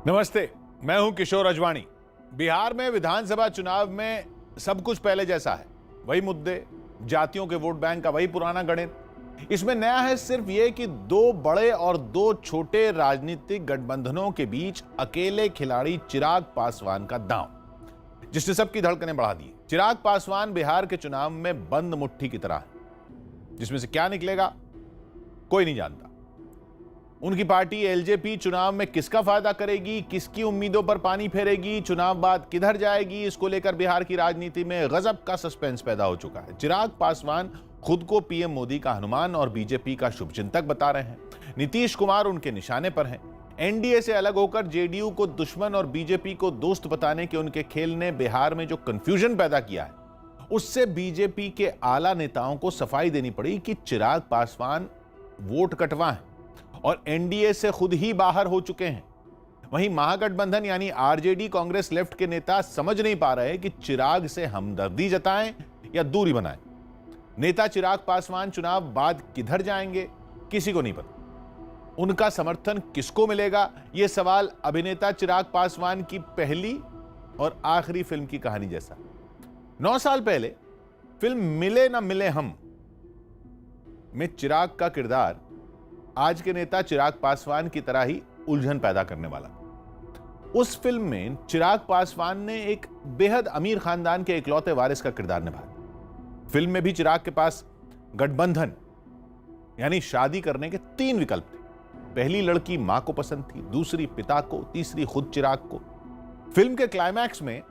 नमस्ते, मैं हूं किशोर अजवाणी। बिहार में विधानसभा चुनाव में सब कुछ पहले जैसा है। वही मुद्दे, जातियों के वोट बैंक का वही पुराना गणित। इसमें नया है सिर्फ ये कि दो बड़े और दो छोटे राजनीतिक गठबंधनों के बीच अकेले खिलाड़ी चिराग पासवान का दांव, जिसने सबकी धड़कनें बढ़ा दी। चिराग पासवान बिहार के चुनाव में बंद मुट्ठी की तरह है, जिसमें से क्या निकलेगा कोई नहीं जानता। उनकी पार्टी एलजेपी चुनाव में किसका फायदा करेगी, किसकी उम्मीदों पर पानी फेरेगी, चुनाव बाद किधर जाएगी, इसको लेकर बिहार की राजनीति में गजब का सस्पेंस पैदा हो चुका है। चिराग पासवान खुद को पीएम मोदी का हनुमान और बीजेपी का शुभचिंतक बता रहे हैं। नीतीश कुमार उनके निशाने पर हैं। एनडीए से अलग होकर जेडीयू को दुश्मन और बीजेपी को दोस्त बताने के उनके खेल ने बिहार में जो कंफ्यूजन पैदा किया है, उससे बीजेपी के आला नेताओं को सफाई देनी पड़ी कि चिराग पासवान वोट कटवा हैं और एनडीए से खुद ही बाहर हो चुके हैं। वहीं महागठबंधन यानी आरजेडी कांग्रेस लेफ्ट के नेता समझ नहीं पा रहे कि चिराग से हमदर्दी जताएं या दूरी बनाएं। नेता चिराग पासवान चुनाव बाद किधर जाएंगे, किसी को नहीं पता। उनका समर्थन किसको मिलेगा, यह सवाल अभिनेता चिराग पासवान की पहली और आखिरी फिल्म की कहानी जैसा। 9 साल पहले फिल्म मिले ना मिले हम में चिराग का किरदार आज के नेता चिराग पासवान की तरह ही उलझन पैदा करने वाला। उस फिल्म में चिराग पासवान ने एक बेहद अमीर खानदान के इकलौते वारिस का किरदार निभाया। फिल्म में भी चिराग के पास गठबंधन यानी शादी करने के 3 विकल्प थे। पहली लड़की मां को पसंद थी, दूसरी पिता को, तीसरी खुद चिराग को। फिल्म के क्लाइमैक्स में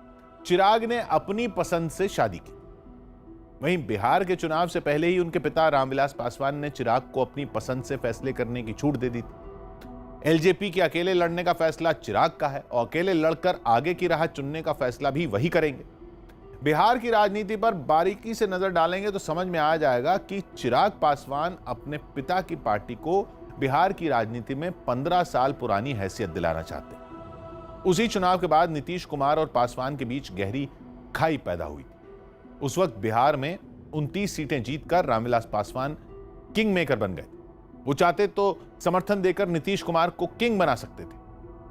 चिराग ने अपनी पसंद से शादी की। वहीं बिहार के चुनाव से पहले ही उनके पिता रामविलास पासवान ने चिराग को अपनी पसंद से फैसले करने की छूट दे दी थी। एलजेपी के अकेले लड़ने का फैसला चिराग का है और अकेले लड़कर आगे की राह चुनने का फैसला भी वही करेंगे। बिहार की राजनीति पर बारीकी से नजर डालेंगे तो समझ में आ जाएगा कि चिराग पासवान अपने पिता की पार्टी को बिहार की राजनीति में 15 साल पुरानी हैसियत दिलाना चाहते हैं। उसी चुनाव के बाद नीतीश कुमार और पासवान के बीच गहरी खाई पैदा हुई। उस वक्त बिहार में 29 सीटें जीतकर रामविलास पासवान किंग मेकर बन गए। वो चाहते तो समर्थन देकर नीतीश कुमार को किंग बना सकते थे,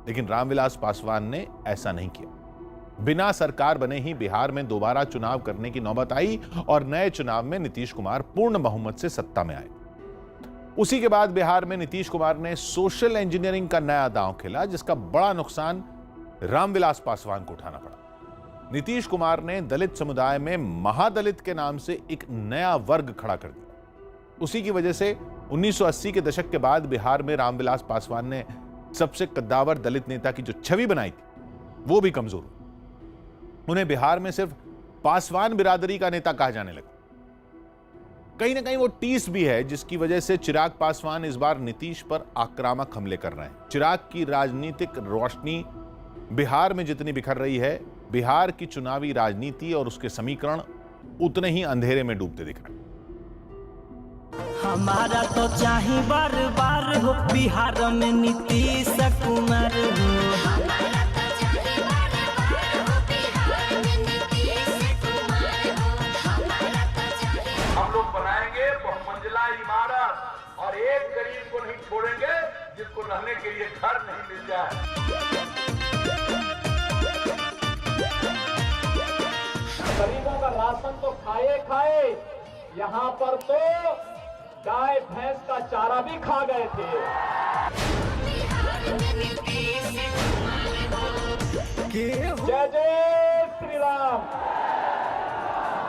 लेकिन रामविलास पासवान ने ऐसा नहीं किया। बिना सरकार बने ही बिहार में दोबारा चुनाव करने की नौबत आई और नए चुनाव में नीतीश कुमार पूर्ण बहुमत से सत्ता में आए। उसी के बाद बिहार में नीतीश कुमार ने सोशल इंजीनियरिंग का नया दांव खेला, जिसका बड़ा नुकसान रामविलास पासवान को उठाना पड़ा। नीतीश कुमार ने दलित समुदाय में महादलित के नाम से एक नया वर्ग खड़ा कर दिया। उसी की वजह से 1980 के दशक के बाद बिहार में रामविलास पासवान ने सबसे कद्दावर दलित नेता की जो छवि बनाई थी, वो भी कमजोर हुई। उन्हें बिहार में सिर्फ पासवान बिरादरी का नेता कहा जाने लगा। कहीं ना कहीं वो टीस भी है, जिसकी वजह से चिराग पासवान इस बार नीतीश पर आक्रामक हमले कर रहे हैं। चिराग की राजनीतिक रोशनी बिहार में जितनी बिखर रही है, बिहार की चुनावी राजनीति और उसके समीकरण उतने ही अंधेरे में डूबते दिख रहे हैं। हमारा तो चाहे बार बार हो बिहार में नीतीश कुमार हो। हमारा तो चाहे बार बार हो बिहार में नीतीश कुमार हो। हमारा तो चाहे। हम लोग बनाएंगे बहुमंजिला इमारत और एक गरीब को नहीं छोड़ेंगे जिसको रहने के लिए घर नहीं मिल जाए। गरीबों का राशन तो खाए खाए, यहाँ पर तो गाय भैंस का चारा भी खा गए थे। जय जय श्री राम,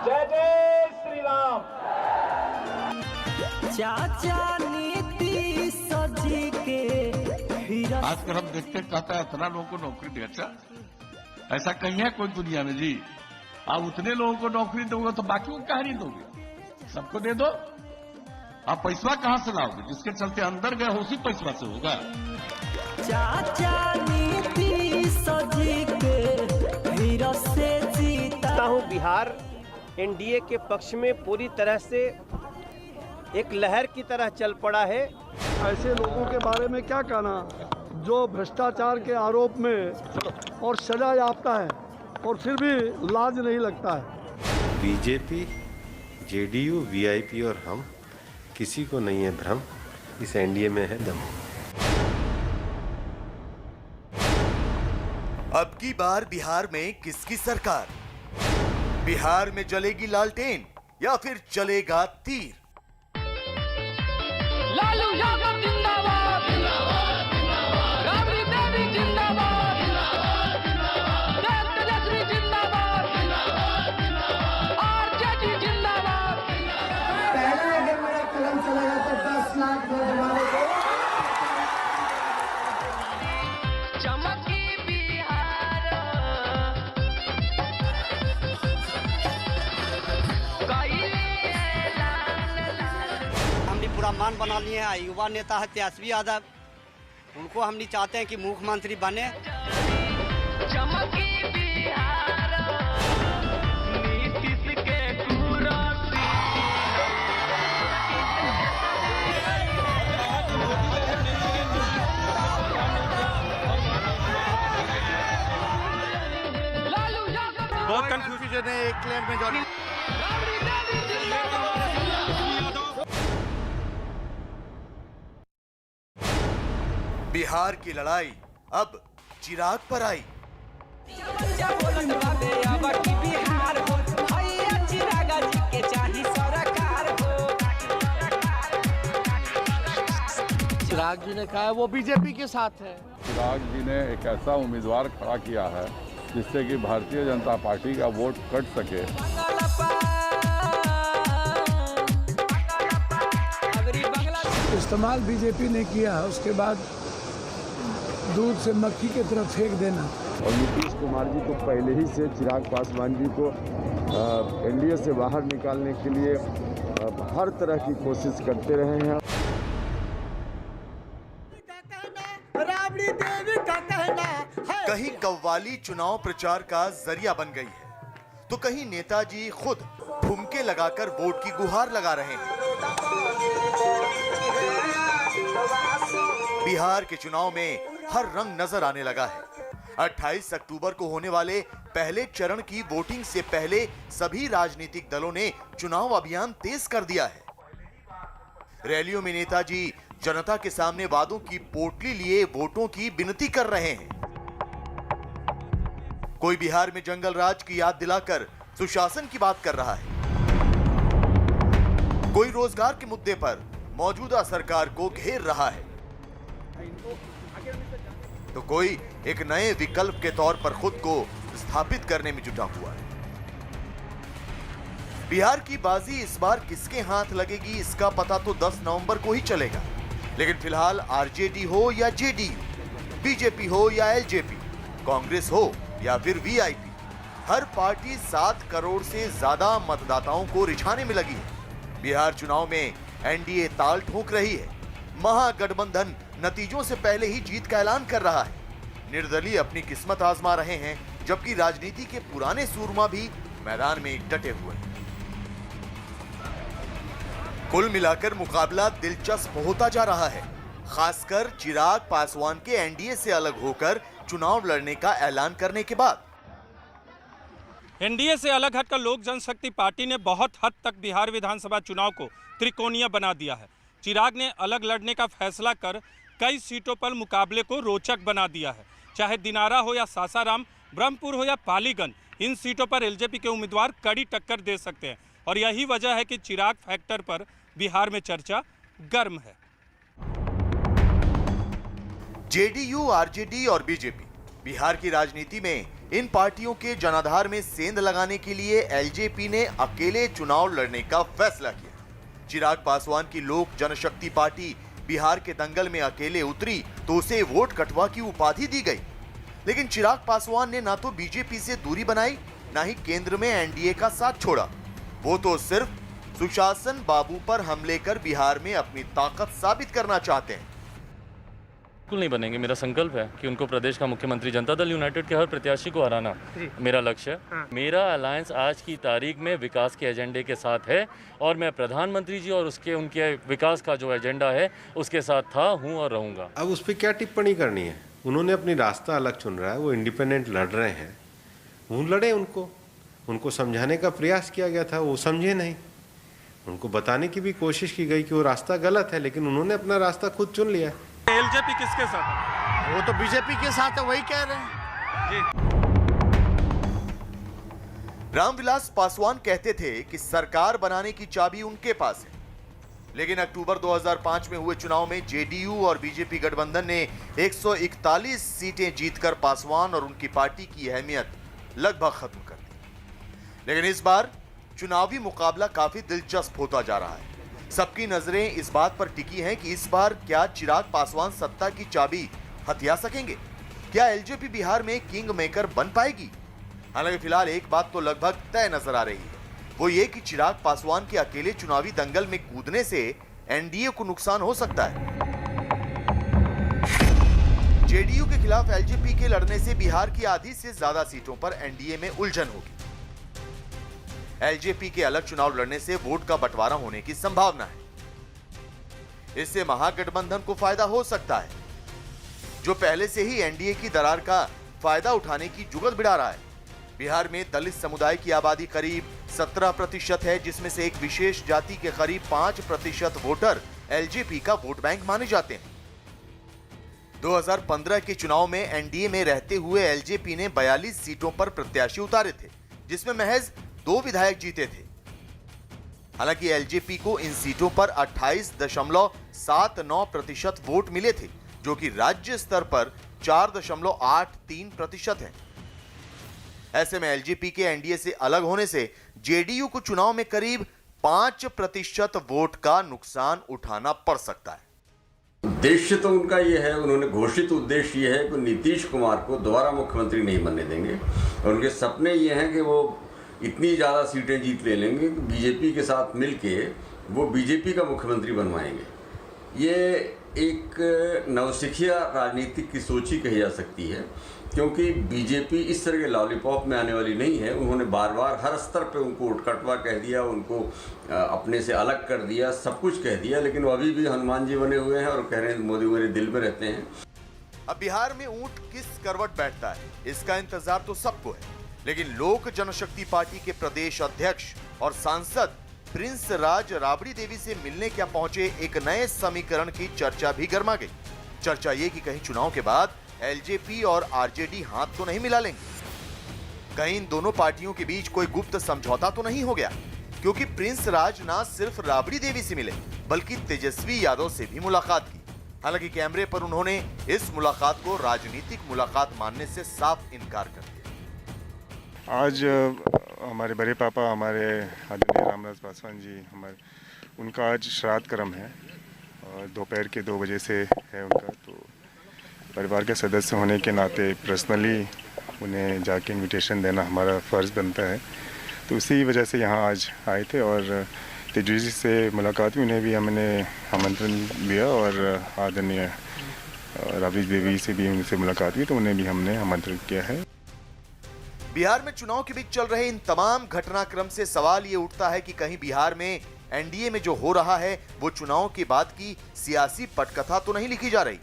जय जय श्री राम। चाचा नीतीश जी के आजकल हम देखते कहता है इतना लोगों को नौकरी दे। अच्छा, ऐसा कहीं है कोई दुनिया में जी? आप उतने लोगों को नौकरी दोगे तो बाकी को कहा नहीं दोगे? सबको दे दो। आप पैसा कहां से लाओगे? जिसके चलते अंदर गए उसी पैसा से होगा। चाचा नीतीश जी के हीरो से जीता हूं। बिहार एनडीए के पक्ष में पूरी तरह से एक लहर की तरह चल पड़ा है। ऐसे लोगों के बारे में क्या कहना जो भ्रष्टाचार के आरोप में और सजा याफ्ता है और फिर भी लाज नहीं लगता है। बीजेपी, जेडीयू, वीआईपी और हम, किसी को नहीं है भ्रम, इस एनडीए में है दम। अब की बार बिहार में किसकी सरकार? बिहार में जलेगी लालटेन या फिर चलेगा तीर? लालू यादव जिंदाबाद राबड़ी देवी जिंदाबाद देव तेजस्वी जिंदाबाद आरजेडी जिंदाबाद। पहले अगर मेरा कलम चलेगा तो 10 लाख नौजवानों को चमकी बिहार हमने पूरा मान बना लिए हैं। युवा नेता है तेजस्वी यादव, उनको हमने चाहते हैं कि मुख्यमंत्री बने। चमकी बिहार नीतीश के कुर्सी लालू यादव बहुत कंफ्यूजन है एक क्लेम में जारी। राबड़ी देवी जिंदाबाद। बिहार की लड़ाई अब चिराग पर आई। चिराग जी ने कहा है वो बीजेपी के साथ है। चिराग जी ने एक ऐसा उम्मीदवार खड़ा किया है जिससे कि भारतीय जनता पार्टी का वोट कट सके। इस्तेमाल बीजेपी ने किया है, उसके बाद दूध से मक्खी की तरफ फेंक देना। और नीतीश कुमार जी को पहले ही से चिराग पासवान जी को एनडीए से बाहर निकालने के लिए हर तरह की कोशिश करते रहे हैं। राबड़ी देवी का कहना है कहीं कव्वाली चुनाव प्रचार का जरिया बन गई है तो कहीं नेताजी खुद ठुमके लगाकर वोट की गुहार लगा रहे हैं। बिहार के चुनाव में हर रंग नजर आने लगा है। 28 अक्टूबर को होने वाले पहले चरण की वोटिंग से पहले सभी राजनीतिक दलों ने चुनाव अभियान तेज कर दिया है। रैलियों में नेताजी जनता के सामने वादों की पोटली लिए वोटों की विनती कर रहे हैं। कोई बिहार में जंगल राज की याद दिलाकर सुशासन की बात कर रहा है, कोई रोजगार के मुद्दे पर मौजूदा सरकार को घेर रहा है, तो कोई एक नए विकल्प के तौर पर खुद को स्थापित करने में जुटा हुआ है। बिहार की बाजी इस बार किसके हाथ लगेगी इसका पता तो 10 नवंबर को ही चलेगा। लेकिन फिलहाल आरजेडी हो या जेडीयू, बीजेपी हो या एलजेपी, कांग्रेस हो या फिर वीआईपी, हर पार्टी 7 करोड़ से ज्यादा मतदाताओं को रिझाने में लगी है। बिहार चुनाव में एनडीए ताल ठोक रही है। महागठबंधन नतीजों से पहले ही जीत का ऐलान कर रहा है। निर्दलीय अपनी किस्मत आजमा रहे हैं, जबकि राजनीति के पुराने सूरमा भी मैदान में डटे हुए हैं। कुल मिलाकर मुकाबला दिलचस्प होता जा रहा है, खासकर चिराग पासवान के एनडीए से अलग होकर चुनाव लड़ने का ऐलान करने के बाद। एनडीए से अलग हटकर लोक जनशक्ति पार्टी ने बहुत हद तक बिहार विधानसभा चुनाव को त्रिकोणीय बना दिया है। चिराग ने अलग लड़ने का फैसला कर कई सीटों पर मुकाबले को रोचक बना दिया है। चाहे दिनारा हो या सासाराम, ब्रह्मपुर हो या पालीगंज, इन सीटों पर एलजेपी के उम्मीदवार कड़ी टक्कर दे सकते हैं और यही वजह है कि चिराग फैक्टर पर बिहार में चर्चा गर्म है। जेडीयू, आरजेडी और बीजेपी, बिहार की राजनीति में इन पार्टियों के जनाधार में सेंध लगाने के लिए एलजेपी ने अकेले चुनाव लड़ने का फैसला किया। चिराग पासवान की लोक जनशक्ति पार्टी बिहार के दंगल में अकेले उतरी तो उसे वोट कटवा की उपाधि दी गई। लेकिन चिराग पासवान ने ना तो बीजेपी से दूरी बनाई, ना ही केंद्र में एनडीए का साथ छोड़ा। वो तो सिर्फ सुशासन बाबू पर हमले कर बिहार में अपनी ताकत साबित करना चाहते हैं। बिल्कुल नहीं बनेंगे। मेरा संकल्प है कि उनको प्रदेश का मुख्यमंत्री, जनता दल यूनाइटेड के हर प्रत्याशी को हराना मेरा लक्ष्य है। हाँ। मेरा अलायंस आज की तारीख में विकास के एजेंडे के साथ है और मैं प्रधानमंत्री जी और उनके विकास का जो एजेंडा है उसके साथ था, हूँ और रहूँगा। अब उस पर क्या टिप्पणी करनी है? उन्होंने अपनी रास्ता अलग चुन रहा है, वो इंडिपेंडेंट लड़ रहे हैं, वो लड़े। उनको समझाने का प्रयास किया गया था, वो समझे नहीं। उनको बताने की भी कोशिश की गई कि वो रास्ता गलत है, लेकिन उन्होंने अपना रास्ता खुद चुन लिया है। एलजेपी किसके साथ? वो तो बीजेपी के साथ है, वही कह रहे हैं। रामविलास पासवान कहते थे कि सरकार बनाने की चाबी उनके पास है, लेकिन अक्टूबर 2005 में हुए चुनाव में जेडीयू और बीजेपी गठबंधन ने 141 सीटें जीतकर पासवान और उनकी पार्टी की अहमियत लगभग खत्म कर दी। लेकिन इस बार चुनावी मुकाबला काफी दिलचस्प होता जा रहा है। सबकी नजरें इस बात पर टिकी हैं कि इस बार क्या चिराग पासवान सत्ता की चाबी हथिया सकेंगे? क्या एलजेपी बिहार में किंग मेकर बन पाएगी? हालांकि फिलहाल एक बात तो लगभग तय नजर आ रही है, वो ये कि चिराग पासवान के अकेले चुनावी दंगल में कूदने से एनडीए को नुकसान हो सकता है। जेडीयू के खिलाफ एलजेपी के लड़ने से बिहार की आधी से ज्यादा सीटों पर एनडीए में उलझन होगी। एलजेपी के अलग चुनाव लड़ने से वोट का बंटवारा होने की संभावना है। इससे महागठबंधन को फायदा हो सकता है, जो पहले से ही एनडीए की दरार का फायदा उठाने की जुगत बिड़ा रहा है। बिहार में दलित समुदाय की आबादी करीब 17% है, जिसमें से एक विशेष जाति के करीब 5% वोटर एलजेपी का वोट बैंक माने जाते हैं। 2015 के चुनाव में एनडीए में रहते हुए एलजेपी ने 42 सीटों पर प्रत्याशी उतारे थे, जिसमें महज 2 विधायक जीते थे। हालांकि एलजेपी को इन सीटों पर 28.79% वोट मिले थे, जो कि राज्य स्तर पर 4.83% है। ऐसे में एलजेपी के एनडीए से अलग होने से जेडीयू को चुनाव में करीब 5% वोट का नुकसान उठाना पड़ सकता है। उद्देश्य तो उनका ये है, उन्होंने घोषित उद्देश्य ये है कि नीतीश कुमार को दोबारा मुख्यमंत्री नहीं बनने देंगे, और उनके सपने ये हैं कि वो इतनी ज़्यादा सीटें जीत ले लेंगे कि बीजेपी के साथ मिलके वो बीजेपी का मुख्यमंत्री बनवाएंगे। ये एक नवसिखिया राजनीतिक की सोच ही कही जा सकती है, क्योंकि बीजेपी इस तरह के लॉलीपॉप में आने वाली नहीं है। उन्होंने बार बार हर स्तर पे उनको उठकटवा कह दिया, उनको अपने से अलग कर दिया, सब कुछ कह दिया, लेकिन वो अभी भी हनुमान जी बने हुए हैं और कह रहे हैं मोदी मेरे दिल में रहते हैं। अब बिहार में ऊंट किस करवट बैठता है, इसका इंतजार तो सबको है, लेकिन लोक जनशक्ति पार्टी के प्रदेश अध्यक्ष और सांसद प्रिंस राज राबड़ी देवी से मिलने क्या पहुंचे एक नए समीकरण की चर्चा भी गर्मा गई। चर्चा ये कि कहीं चुनाव के बाद एलजेपी और आरजेडी हाथ तो नहीं मिला लेंगे, कहीं इन दोनों पार्टियों के बीच कोई गुप्त समझौता तो नहीं हो गया, क्योंकि प्रिंस राज न सिर्फ राबड़ी देवी से मिले बल्कि तेजस्वी यादव से भी मुलाकात की। हालांकि कैमरे पर उन्होंने इस मुलाकात को राजनीतिक मुलाकात मानने से साफ इनकार कर दिया। आज हमारे बड़े पापा, हमारे आदरणीय रामविलास पासवान जी, उनका आज श्राद्ध कर्म है और दोपहर के 2 बजे से है उनका। तो परिवार के सदस्य होने के नाते पर्सनली उन्हें जाके इनविटेशन देना हमारा फ़र्ज़ बनता है। तो उसी वजह से यहाँ आज आए थे और तेजस्वी से मुलाकात हुई, उन्हें भी हमने आमंत्रण दिया और आदरणीय राबड़ी देवी से भी उनसे मुलाकात हुई, तो उन्हें भी हमने आमंत्रित किया है। बिहार में चुनाव के बीच चल रहे इन तमाम घटनाक्रम से सवाल ये उठता है कि कहीं बिहार में एनडीए में जो हो रहा है वो चुनाव के बाद की सियासी पटकथा तो नहीं लिखी जा रही,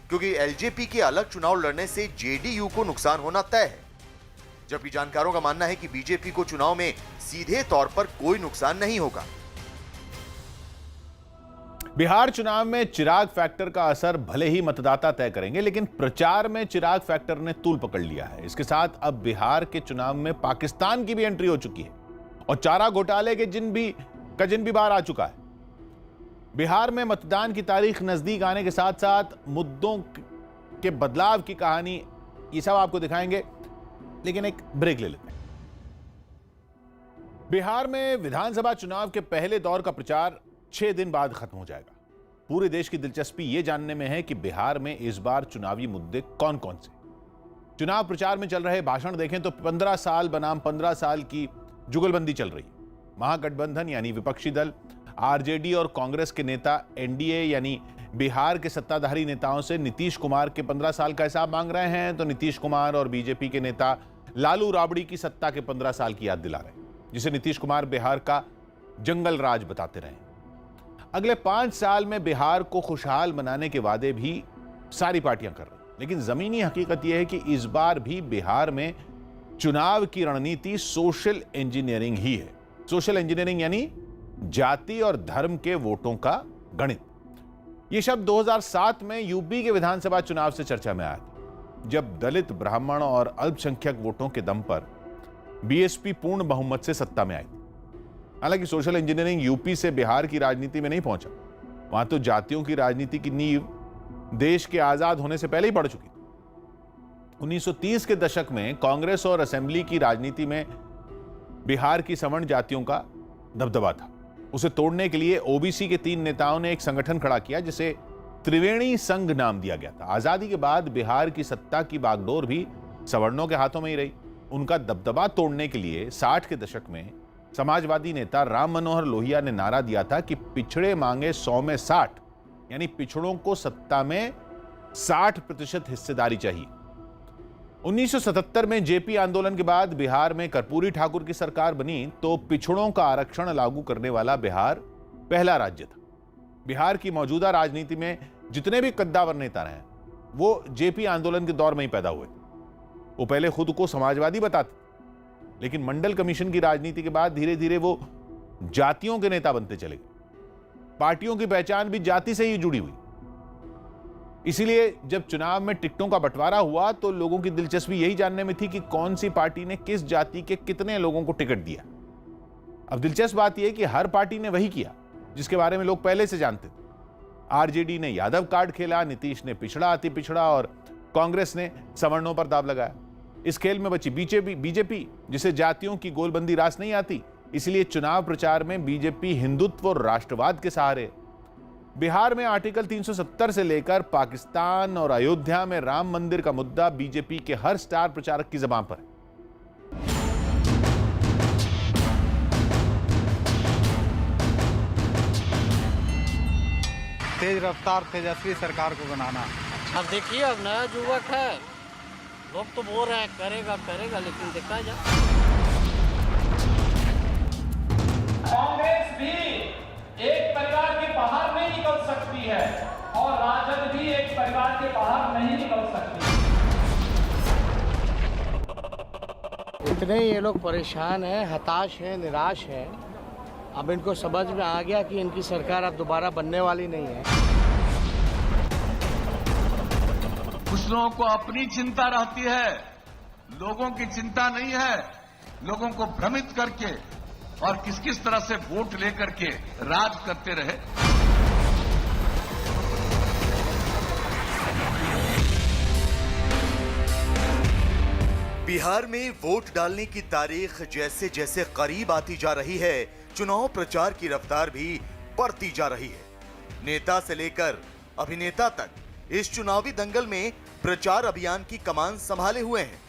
क्योंकि एलजेपी के अलग चुनाव लड़ने से जेडीयू को नुकसान होना तय है, जबकि जानकारों का मानना है कि बीजेपी को चुनाव में सीधे तौर पर कोई नुकसान नहीं होगा। बिहार चुनाव में चिराग फैक्टर का असर भले ही मतदाता तय करेंगे, लेकिन प्रचार में चिराग फैक्टर ने तूल पकड़ लिया है। इसके साथ अब बिहार के चुनाव में पाकिस्तान की भी एंट्री हो चुकी है और चारा घोटाले के जिन भी बार आ चुका है। बिहार में मतदान की तारीख नजदीक आने के साथ साथ मुद्दों के बदलाव की कहानी, ये सब आपको दिखाएंगे, लेकिन एक ब्रेक ले लेते हैं। बिहार में विधानसभा चुनाव के पहले दौर का प्रचार 6 दिन बाद खत्म हो जाएगा। पूरे देश की दिलचस्पी यह जानने में है कि बिहार में इस बार चुनावी मुद्दे कौन कौन से। चुनाव प्रचार में चल रहे भाषण देखें तो 15 साल बनाम 15 साल की जुगलबंदी चल रही है। महागठबंधन यानी विपक्षी दल, आरजेडी और कांग्रेस के नेता एनडीए यानी बिहार के सत्ताधारी नेताओं से नीतीश कुमार के 15 साल का हिसाब मांग रहे हैं, तो नीतीश कुमार और बीजेपी के नेता लालू राबड़ी की सत्ता के 15 साल की याद दिला रहे हैं, जिसे नीतीश कुमार बिहार का जंगल राज बताते रहे। अगले 5 साल में बिहार को खुशहाल बनाने के वादे भी सारी पार्टियां कर रही, लेकिन जमीनी हकीकत यह है कि इस बार भी बिहार में चुनाव की रणनीति सोशल इंजीनियरिंग ही है। सोशल इंजीनियरिंग यानी जाति और धर्म के वोटों का गणित। यह शब्द 2007 में यूपी के विधानसभा चुनाव से चर्चा में आया था। जब दलित, ब्राह्मण और अल्पसंख्यक वोटों के दम पर बीएसपी पूर्ण बहुमत से सत्ता में आई। हालांकि सोशल इंजीनियरिंग यूपी से बिहार की राजनीति में नहीं पहुंचा, वहां तो जातियों की राजनीति की नींव देश के आजाद होने से पहले ही पड़ चुकी थी। 1930 के दशक में कांग्रेस और असेंबली की राजनीति में बिहार की सवर्ण जातियों का दबदबा था। उसे तोड़ने के लिए ओबीसी के 3 नेताओं ने एक संगठन खड़ा किया जिसे त्रिवेणी संघ नाम दिया गया था। आजादी के बाद बिहार की सत्ता की बागडोर भी सवर्णों के हाथों में ही रही। उनका दबदबा तोड़ने के लिए 60 के दशक में समाजवादी नेता राम मनोहर लोहिया ने नारा दिया था कि पिछड़े मांगे 100 में 60, यानी पिछड़ों को सत्ता में 60% हिस्सेदारी चाहिए। 1977 में जेपी आंदोलन के बाद बिहार में कर्पूरी ठाकुर की सरकार बनी तो पिछड़ों का आरक्षण लागू करने वाला बिहार पहला राज्य था। बिहार की मौजूदा राजनीति में जितने भी कद्दावर नेता रहे वो जेपी आंदोलन के दौर में ही पैदा हुए। वो पहले खुद को समाजवादी बताते, लेकिन मंडल कमीशन की राजनीति के बाद धीरे धीरे वो जातियों के नेता बनते चले गए। पार्टियों की पहचान भी जाति से ही जुड़ी हुई। इसीलिए जब चुनाव में टिकटों का बंटवारा हुआ तो लोगों की दिलचस्पी यही जानने में थी कि कौन सी पार्टी ने किस जाति के कितने लोगों को टिकट दिया। अब दिलचस्प बात यह कि हर पार्टी ने वही किया जिसके बारे में लोग पहले से जानते थे। आरजेडी ने यादव कार्ड खेला, नीतीश ने पिछड़ा अति पिछड़ा और कांग्रेस ने सवर्णों पर दाव लगाया। इस खेल में बची बीजेपी जिसे जातियों की गोलबंदी रास नहीं आती, इसलिए चुनाव प्रचार में बीजेपी हिंदुत्व और राष्ट्रवाद के सहारे। बिहार में आर्टिकल 370 से लेकर पाकिस्तान और अयोध्या में राम मंदिर का मुद्दा बीजेपी के हर स्टार प्रचारक की जुबान पर है। तेज रफ्तार तेजस्वी सरकार को बनाना। अब देखिए, अब नया युवक है, लोग तो बोल रहे हैं करेगा, लेकिन देखा जाए। कांग्रेस भी एक परिवार के बाहर नहीं निकल सकती है और राजद भी एक परिवार के बाहर नहीं निकल सकती। इतने ये लोग परेशान हैं, हताश हैं, निराश हैं। अब इनको समझ में आ गया कि इनकी सरकार अब दोबारा बनने वाली नहीं है। कुछ लोगों को अपनी चिंता रहती है, लोगों की चिंता नहीं है। लोगों को भ्रमित करके और किस किस तरह से वोट लेकर के राज करते रहे। बिहार में वोट डालने की तारीख जैसे जैसे करीब आती जा रही है, चुनाव प्रचार की रफ्तार भी बढ़ती जा रही है। नेता से लेकर अभिनेता तक इस चुनावी दंगल में प्रचार अभियान की कमान संभाले हुए हैं।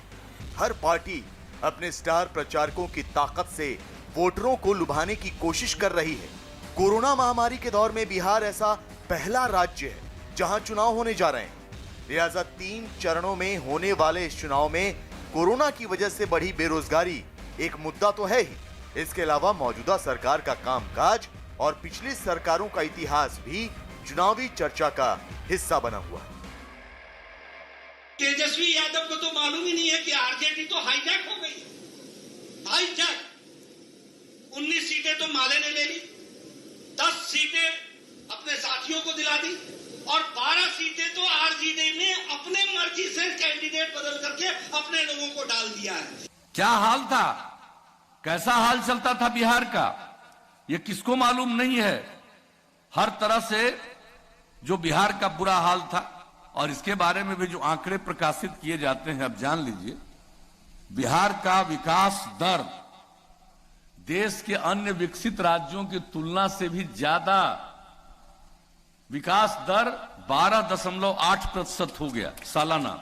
हर पार्टी अपने स्टार प्रचारकों की ताकत से वोटरों को लुभाने की कोशिश कर रही है। कोरोना महामारी के दौर में बिहार ऐसा पहला राज्य है जहां चुनाव होने जा रहे हैं। लिहाजा 3 चरणों में होने वाले इस चुनाव में कोरोना की वजह से बढ़ी बेरोजगारी एक मुद्दा तो है ही। इसके अलावा मौजूदा सरकार का कामकाज और पिछली सरकारों का इतिहास भी चुनावी चर्चा का हिस्सा बना हुआ है। तेजस्वी यादव को तो मालूम ही नहीं है कि आरजेडी तो हाईजैक हो गई। हाईजैक 19 सीटें तो माले ने ले ली, 10 सीटें अपने साथियों को दिला दी और 12 सीटें तो आरजेडी ने अपने मर्जी से कैंडिडेट बदल करके अपने लोगों को डाल दिया है। क्या हाल था, कैसा हाल चलता था बिहार का, ये किसको मालूम नहीं है। हर तरह से जो बिहार का बुरा हाल था और इसके बारे में भी जो आंकड़े प्रकाशित किए जाते हैं, अब जान लीजिए, बिहार का विकास दर देश के अन्य विकसित राज्यों की तुलना से भी ज्यादा, विकास दर 12.8% हो गया सालाना।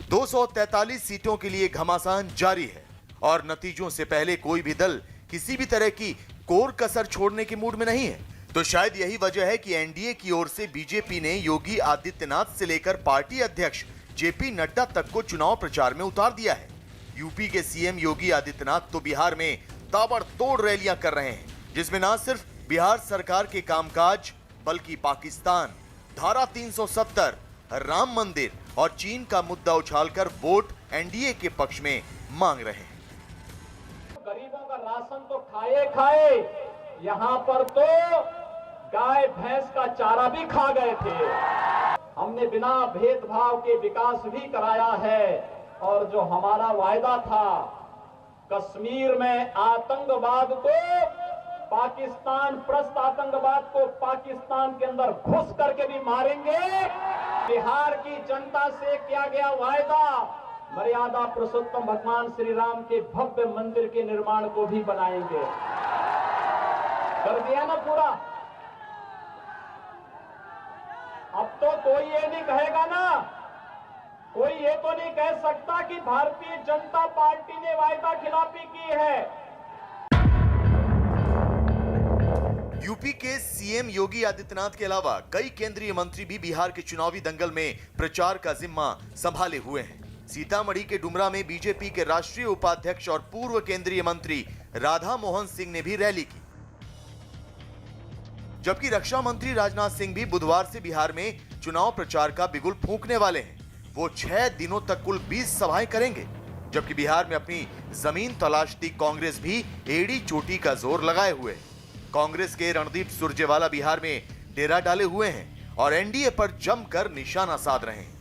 243 सीटों के लिए घमासान जारी है और नतीजों से पहले कोई भी दल किसी भी तरह की कोर कसर छोड़ने के मूड में नहीं है। तो शायद यही वजह है कि एनडीए की ओर से बीजेपी ने योगी आदित्यनाथ से लेकर पार्टी अध्यक्ष जेपी नड्डा तक को चुनाव प्रचार में उतार दिया है। यूपी के सीएम योगी आदित्यनाथ तो बिहार में ताबड़तोड़ रैलियां कर रहे हैं, जिसमें न सिर्फ बिहार सरकार के कामकाज बल्कि पाकिस्तान, धारा 370, राम मंदिर और चीन का मुद्दा उछालकर वोट एनडीए के पक्ष में मांग रहे हैं। गरीबों का राशन तो खाए, यहाँ पर तो गाय भैंस का चारा भी खा गए थे। हमने बिना भेदभाव के विकास भी कराया है। और जो हमारा वायदा था, कश्मीर में आतंकवाद को, पाकिस्तान प्रस्त आतंकवाद को पाकिस्तान के अंदर घुस करके भी मारेंगे। बिहार की जनता से किया गया वायदा, मर्यादा पुरुषोत्तम भगवान श्री राम के भव्य मंदिर के निर्माण को भी बनाएंगे। कर दिया ना पूरा। अब तो कोई ये नहीं कहेगा ना, कोई ये तो नहीं कह सकता कि भारतीय जनता पार्टी ने वायदा खिलाफी की है। यूपी के सीएम योगी आदित्यनाथ के अलावा कई केंद्रीय मंत्री भी बिहार के चुनावी दंगल में प्रचार का जिम्मा संभाले हुए हैं। सीतामढ़ी के डुमरा में बीजेपी के राष्ट्रीय उपाध्यक्ष और पूर्व केंद्रीय मंत्री राधा मोहन सिंह ने भी रैली की, जबकि रक्षा मंत्री राजनाथ सिंह भी बुधवार से बिहार में चुनाव प्रचार का बिगुल फूंकने वाले हैं। वो 6 दिनों तक कुल 20 सभाएं करेंगे, जबकि बिहार में अपनी जमीन तलाशती कांग्रेस भी एड़ी चोटी का जोर लगाए हुए है। कांग्रेस के रणदीप सुरजेवाला बिहार में डेरा डाले हुए हैं और एनडीए पर जमकर निशाना साध रहे हैं।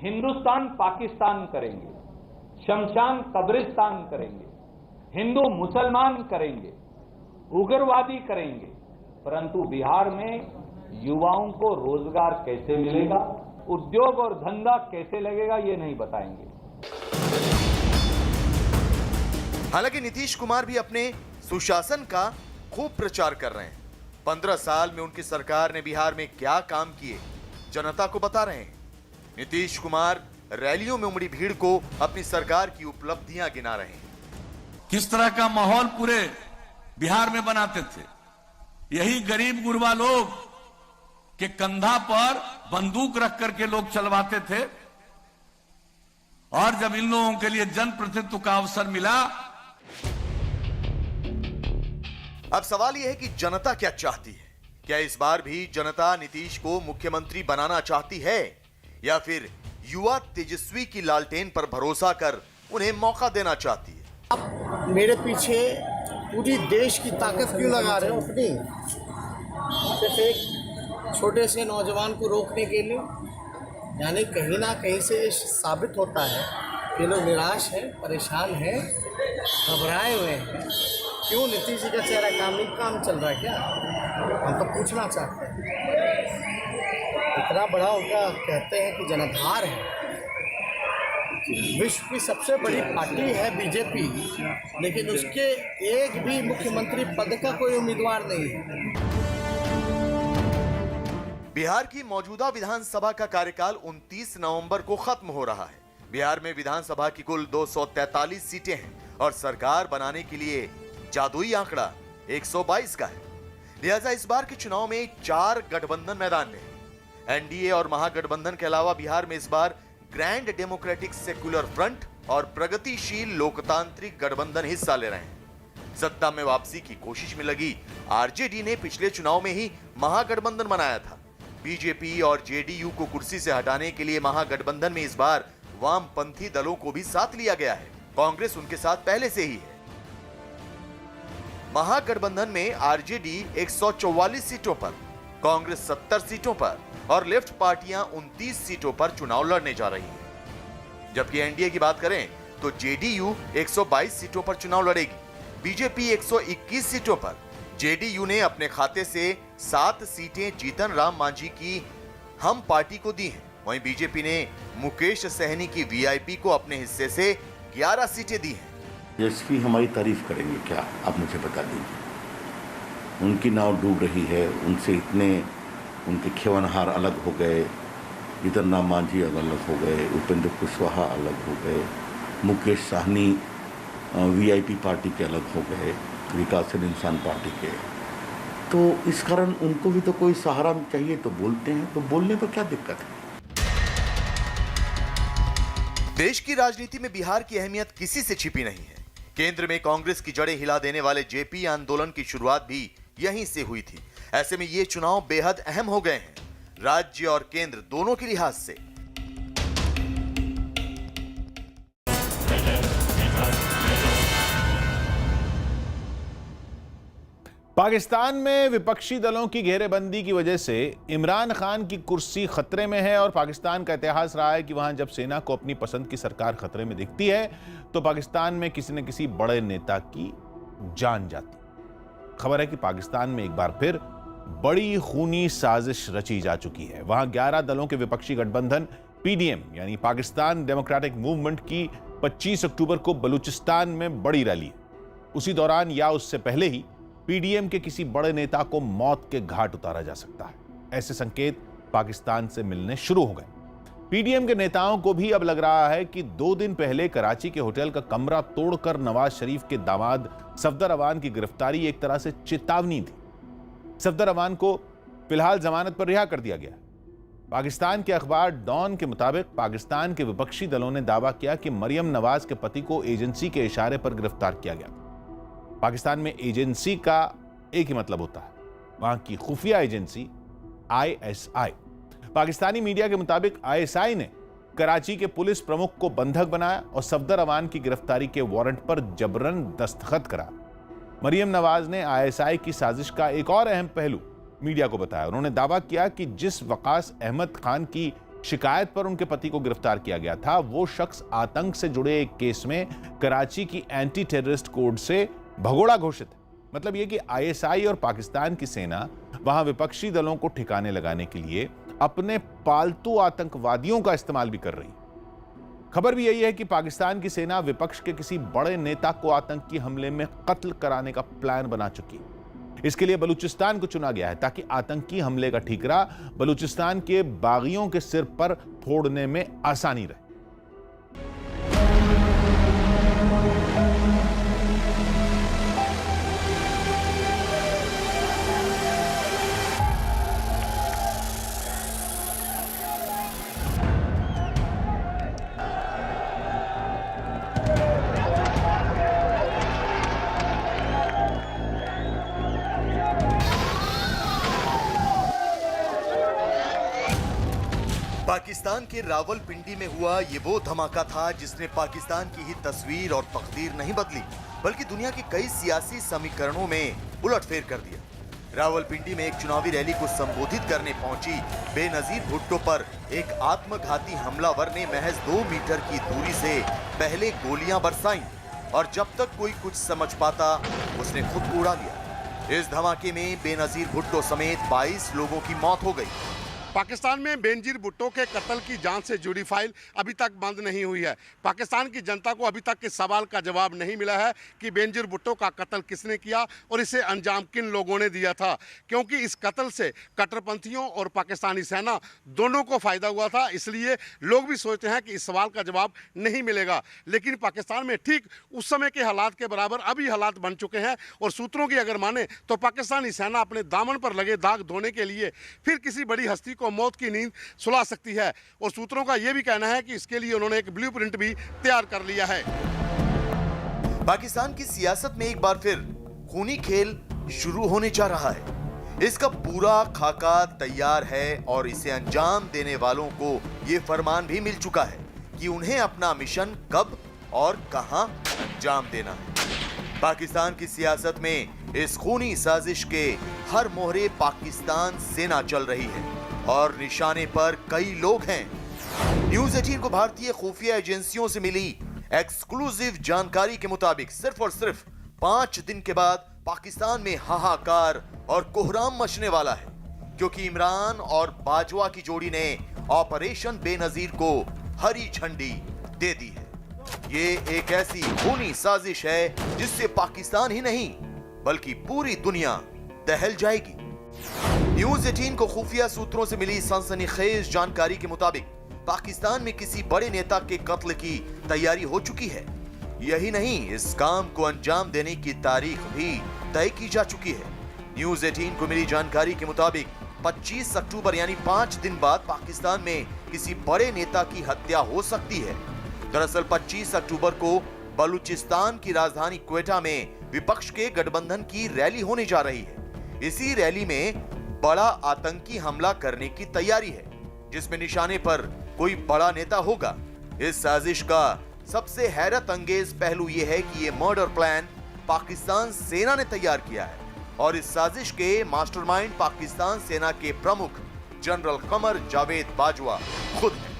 हिंदुस्तान पाकिस्तान करेंगे, शमशान कब्रिस्तान करेंगे, हिंदू मुसलमान करेंगे, उग्रवादी करेंगे, परंतु बिहार में युवाओं को रोजगार कैसे मिलेगा, उद्योग और धंधा कैसे लगेगा, ये नहीं बताएंगे। हालांकि नीतीश कुमार भी अपने सुशासन का खूब प्रचार कर रहे हैं। 15 साल में उनकी सरकार ने बिहार में क्या काम किए जनता को बता रहे हैं। नीतीश कुमार रैलियों में उमड़ी भीड़ को अपनी सरकार की उपलब्धियां गिना रहे हैं। किस तरह का माहौल पूरे बिहार में बनाते थे। यही गरीब गुरबा लोग के कंधा पर बंदूक रख करके लोग चलवाते थे, और जब इन लोगों के लिए जनप्रतिनिधित्व का अवसर मिला। अब सवाल यह है कि जनता क्या चाहती है। क्या इस बार भी जनता नीतीश को मुख्यमंत्री बनाना चाहती है, या फिर युवा तेजस्वी की लालटेन पर भरोसा कर उन्हें मौका देना चाहती है? आप मेरे पीछे पूरी देश की ताकत क्यों लगा रहे हो अपनी? सिर्फ एक छोटे से नौजवान को रोकने के लिए? यानी कहीं ना कहीं से ये साबित होता है कि लोग निराश हैं, परेशान हैं, घबराए हुए हैं। क्यों नीतीश जी का चेहरा काम चल रहा है क्या? हम तो पूछना चाहते हैं। इतना बड़ा उनका कहते हैं कि जनाधार है, विश्व की सबसे बड़ी पार्टी है बीजेपी, लेकिन उसके एक भी मुख्यमंत्री पद का कोई उम्मीदवार नहीं है। बिहार की मौजूदा विधानसभा का कार्यकाल 29 नवंबर को खत्म हो रहा है। बिहार में विधानसभा की कुल 243 सीटें हैं और सरकार बनाने के लिए जादुई आंकड़ा 122 का है। लिहाजा इस बार के चुनाव में 4 गठबंधन मैदान में है। एनडीए और महागठबंधन के अलावा बिहार में इस बार ग्रैंड डेमोक्रेटिक सेक्युलर फ्रंट और प्रगतिशील लोकतांत्रिक गठबंधन हिस्सा ले रहे हैं। सत्ता में वापसी की कोशिश में लगी आरजेडी ने पिछले चुनाव में ही महागठबंधन बनाया था। बीजेपी और जेडीयू को कुर्सी से हटाने के लिए महागठबंधन में इस बार वामपंथी दलों को भी साथ लिया गया है। कांग्रेस उनके साथ पहले से ही है। महागठबंधन में आरजेडी 144 सीटों पर, कांग्रेस 70 सीटों पर और लेफ्ट पार्टियां 29 सीटों पर चुनाव लड़ने जा रही हैं। जबकि एनडीए की बात करें तो जेडीयू 122 सीटों पर चुनाव लड़ेगी, बीजेपी 121 सीटों पर। जेडीयू ने अपने खाते से 7 सीटें जीतन राम मांझी की हम पार्टी को दी हैं। वहीं बीजेपी ने मुकेश सहनी की वीआईपी को अपने हिस्से से 11 सीटें दी हैं। यशस्वी हमारी तारीफ करेंगे क्या, आप मुझे बता दीजिए। उनकी नाव डूब रही है, उनसे इतने उनके खेवनहार अलग हो गए, जीतन राम मांझी अलग हो गए, उपेंद्र कुशवाहा अलग हो गए, मुकेश सहनी वीआईपी पार्टी के अलग हो गए, विकासशील इंसान पार्टी के। तो इस कारण उनको भी तो कोई सहारा चाहिए, तो बोलते हैं, तो बोलने पर क्या दिक्कत है। देश की राजनीति में बिहार की अहमियत किसी से छिपी नहीं है। केंद्र में कांग्रेस की जड़ें हिला देने वाले जेपी आंदोलन की शुरुआत भी यहीं से हुई थी। ऐसे में ये चुनाव बेहद अहम हो गए हैं, राज्य और केंद्र दोनों के लिहाज से। पाकिस्तान में विपक्षी दलों की घेरेबंदी की वजह से इमरान खान की कुर्सी खतरे में है और पाकिस्तान का इतिहास रहा है कि वहां जब सेना को अपनी पसंद की सरकार खतरे में दिखती है तो पाकिस्तान में किसी न किसी बड़े नेता की जान जाती। खबर है कि पाकिस्तान में एक बार फिर बड़ी खूनी साजिश रची जा चुकी है। वहां 11 दलों के विपक्षी गठबंधन पीडीएम यानी पाकिस्तान डेमोक्रेटिक मूवमेंट की 25 अक्टूबर को बलूचिस्तान में बड़ी रैली है। उसी दौरान या उससे पहले ही पीडीएम के किसी बड़े नेता को मौत के घाट उतारा जा सकता है। ऐसे संकेत पाकिस्तान से मिलने शुरू हो गए। पीडीएम के नेताओं को भी अब लग रहा है कि 2 दिन पहले कराची के होटल का कमरा तोड़कर नवाज शरीफ के दामाद सफदर अवान की गिरफ्तारी एक तरह से चेतावनी थी। सफदर अवान को फिलहाल जमानत पर रिहा कर दिया गया। पाकिस्तान के अखबार डॉन के मुताबिक पाकिस्तान के विपक्षी दलों ने दावा किया कि मरियम नवाज के पति को एजेंसी के इशारे पर गिरफ्तार किया गया। पाकिस्तान में एजेंसी का एक ही मतलब होता है, वहां की खुफिया एजेंसी आईएसआई। पाकिस्तानी मीडिया के मुताबिक आईएसआई ने कराची के पुलिस प्रमुख को बंधक बनाया और सफदर अवान की गिरफ्तारी के वारंट पर जबरन दस्तखत करा। मरियम नवाज ने आईएसआई की साजिश का एक और अहम पहलू मीडिया को बताया। उन्होंने दावा किया कि जिस वकास अहमद खान की शिकायत पर उनके पति को गिरफ्तार किया गया था वो शख्स आतंक से जुड़े एक केस में कराची की एंटी टेररिस्ट कोड से भगोड़ा घोषित है। मतलब यह कि आईएसआई और पाकिस्तान की सेना वहां विपक्षी दलों को ठिकाने लगाने के लिए अपने पालतू आतंकवादियों का इस्तेमाल भी कर रही है। खबर भी यही है कि पाकिस्तान की सेना विपक्ष के किसी बड़े नेता को आतंकी हमले में कत्ल कराने का प्लान बना चुकी है। इसके लिए बलूचिस्तान को चुना गया है ताकि आतंकी हमले का ठीकरा बलूचिस्तान के बागियों के सिर पर फोड़ने में आसानी रहे। पाकिस्तान के रावलपिंडी में हुआ ये वो धमाका था जिसने पाकिस्तान की ही तस्वीर और तकदीर नहीं बदली बल्कि दुनिया के कई सियासी समीकरणों में उलटफेर कर दिया। रावलपिंडी में एक चुनावी रैली को संबोधित करने पहुंची बेनजीर भुट्टो पर एक आत्मघाती हमलावर ने महज 2 मीटर की दूरी से पहले गोलियां बरसाईं और जब तक कोई कुछ समझ पाता उसने खुद को उड़ा लिया। इस धमाके में बेनजीर भुट्टो समेत 22 लोगों की मौत हो गई। पाकिस्तान में बेनजीर भुट्टो के कत्ल की जांच से जुड़ी फाइल अभी तक बंद नहीं हुई है। पाकिस्तान की जनता को अभी तक इस सवाल का जवाब नहीं मिला है कि बेनजीर भुट्टो का कत्ल किसने किया और इसे अंजाम किन लोगों ने दिया था, क्योंकि इस कत्ल से कट्टरपंथियों और पाकिस्तानी सेना दोनों को फायदा हुआ था। इसलिए लोग भी सोचते हैं कि इस सवाल का जवाब नहीं मिलेगा। लेकिन पाकिस्तान में ठीक उस समय के हालात के बराबर अभी हालात बन चुके हैं और सूत्रों की अगर माने तो पाकिस्तानी सेना अपने दामन पर लगे दाग धोने के लिए फिर किसी बड़ी हस्ती को मौत की नींद सुला सकती है। और सूत्रों का यह भी कहना है कि इसके लिए उन्होंने एक ब्लूप्रिंट भी तैयार कर लिया है। पाकिस्तान की सियासत में एक बार फिर खूनी खेल शुरू होने जा रहा है। इसका पूरा खाका तैयार है और इसे अंजाम देने वालों को यह फरमान भी मिल चुका है कि उन्हें अपना मिशन कब और कहां अंजाम देना है। पाकिस्तान की सियासत में इस खूनी साजिश के हर मोहरे पाकिस्तान सेना चल रही है और निशाने पर कई लोग हैं। न्यूज़ 18 को भारतीय खुफिया एजेंसियों से मिली एक्सक्लूसिव जानकारी के मुताबिक सिर्फ और सिर्फ 5 दिन के बाद पाकिस्तान में हाहाकार और कोहराम मचने वाला है, क्योंकि इमरान और बाजवा की जोड़ी ने ऑपरेशन बेनजीर को हरी झंडी दे दी है। ये एक ऐसी खूनी साजिश है जिससे पाकिस्तान ही नहीं बल्कि पूरी दुनिया दहल जाएगी। न्यूज़ 18 को खुफिया सूत्रों से मिली सनसनीखेज जानकारी के मुताबिक पाकिस्तान में किसी बड़े नेता के कत्ल की तैयारी हो चुकी है। यही नहीं, इस काम को अंजाम देने की तारीख भी तय की जा चुकी है। न्यूज़ 18 को मिली जानकारी के मुताबिक 25 अक्टूबर यानी 5 दिन बाद पाकिस्तान में किसी बड़े नेता की हत्या हो सकती है। दरअसल 25 अक्टूबर को बलूचिस्तान की राजधानी क्वेटा में विपक्ष के गठबंधन की रैली होने जा रही है। इसी रैली में बड़ा आतंकी हमला करने की तैयारी है जिसमें निशाने पर कोई बड़ा नेता होगा। इस साजिश का सबसे हैरत अंगेज पहलू यह है कि यह मर्डर प्लान पाकिस्तान सेना ने तैयार किया है और इस साजिश के मास्टरमाइंड पाकिस्तान सेना के प्रमुख जनरल कमर जावेद बाजवा खुद हैं।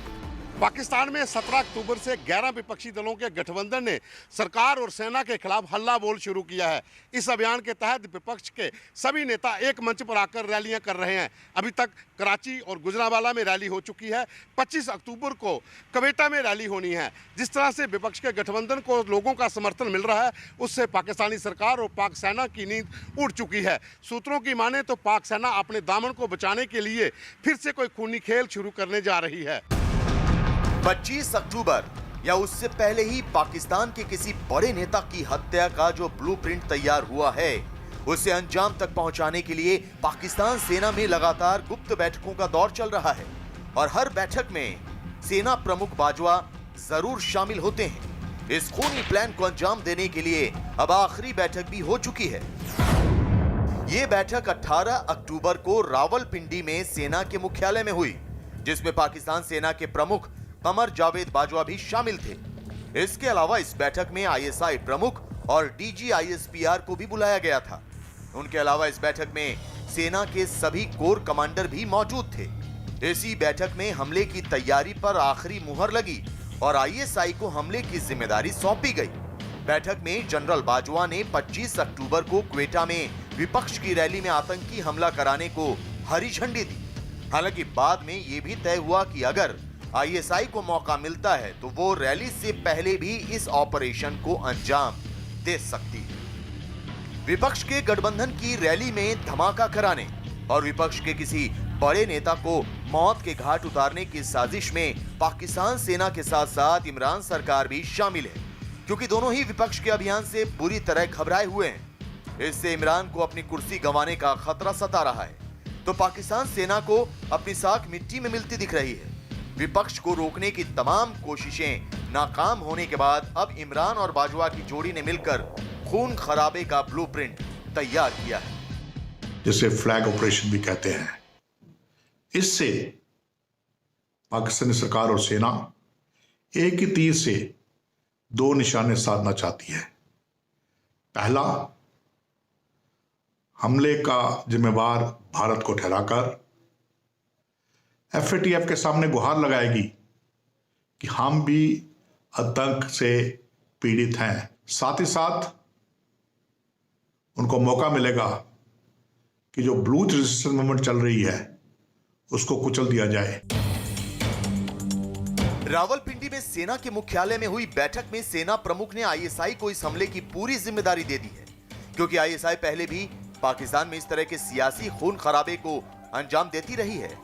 पाकिस्तान में 17 अक्टूबर से 11 विपक्षी दलों के गठबंधन ने सरकार और सेना के खिलाफ हल्ला बोल शुरू किया है। इस अभियान के तहत विपक्ष के सभी नेता एक मंच पर आकर रैलियां कर रहे हैं। अभी तक कराची और गुजरांवाला में रैली हो चुकी है। 25 अक्टूबर को क्वेटा में रैली होनी है। जिस तरह से विपक्ष के गठबंधन को लोगों का समर्थन मिल रहा है, उससे पाकिस्तानी सरकार और पाक सेना की नींद उड़ चुकी है। सूत्रों की माने तो पाक सेना अपने दामन को बचाने के लिए फिर से कोई खूनी खेल शुरू करने जा रही है। 25 अक्टूबर या उससे पहले ही पाकिस्तान के किसी बड़े नेता की हत्या का जो ब्लूप्रिंट तैयार हुआ है, उसे अंजाम तक पहुंचाने के लिए पाकिस्तान सेना में लगातार गुप्त बैठकों का दौर चल रहा है और हर बैठक में सेना प्रमुख बाजवा जरूर शामिल होते हैं। इस खूनी प्लान को अंजाम देने के लिए अब आखिरी बैठक भी हो चुकी है। ये बैठक 18 अक्टूबर को रावलपिंडी में सेना के मुख्यालय में हुई, जिसमें पाकिस्तान सेना के प्रमुख कमर जावेद बाजवा भी शामिल थे। इसके अलावा इस बैठक में आईएसआई प्रमुख और डीजी आईएसपीआर को भी बुलाया गया था। उनके अलावा इस बैठक में सेना के सभी कोर कमांडर भी मौजूद थे। इसी बैठक में हमले की तैयारी पर आखिरी मुहर लगी और आईएसआई को हमले की जिम्मेदारी सौंपी गई। बैठक में जनरल बाजवा ने 25 अक्टूबर को क्वेटा में विपक्ष की रैली में आतंकी हमला कराने को हरी झंडी दी। हालांकि बाद में यह भी तय हुआ कि अगर आईएसआई को मौका मिलता है तो वो रैली से पहले भी इस ऑपरेशन को अंजाम दे सकती है। विपक्ष के गठबंधन की रैली में धमाका कराने और विपक्ष के किसी बड़े नेता को मौत के घाट उतारने की साजिश में पाकिस्तान सेना के साथ साथ इमरान सरकार भी शामिल है, क्योंकि दोनों ही विपक्ष के अभियान से बुरी तरह घबराए हुए हैं। इससे इमरान को अपनी कुर्सी गंवाने का खतरा सता रहा है, तो पाकिस्तान सेना को अपनी साख मिट्टी में मिलती दिख रही है। विपक्ष को रोकने की तमाम कोशिशें नाकाम होने के बाद अब इमरान और बाजवा की जोड़ी ने मिलकर खून खराबे का ब्लूप्रिंट तैयार किया है, जिसे फ्लैग ऑपरेशन भी कहते हैं। इससे पाकिस्तानी सरकार और सेना एक ही तीर से दो निशाने साधना चाहती है। पहला, हमले का जिम्मेवार भारत को ठहराकर FATF के सामने गुहार लगाएगी कि हम भी आतंक से पीड़ित हैं। साथ ही साथ उनको मौका मिलेगा कि जो ब्लूच रेजिस्टेंस मूवमेंट चल रही है उसको कुचल दिया जाए। रावलपिंडी में सेना के मुख्यालय में हुई बैठक में सेना प्रमुख ने आईएसआई को इस हमले की पूरी जिम्मेदारी दे दी है, क्योंकि आईएसआई पहले भी पाकिस्तान में इस तरह के सियासी खून खराबे को अंजाम देती रही है।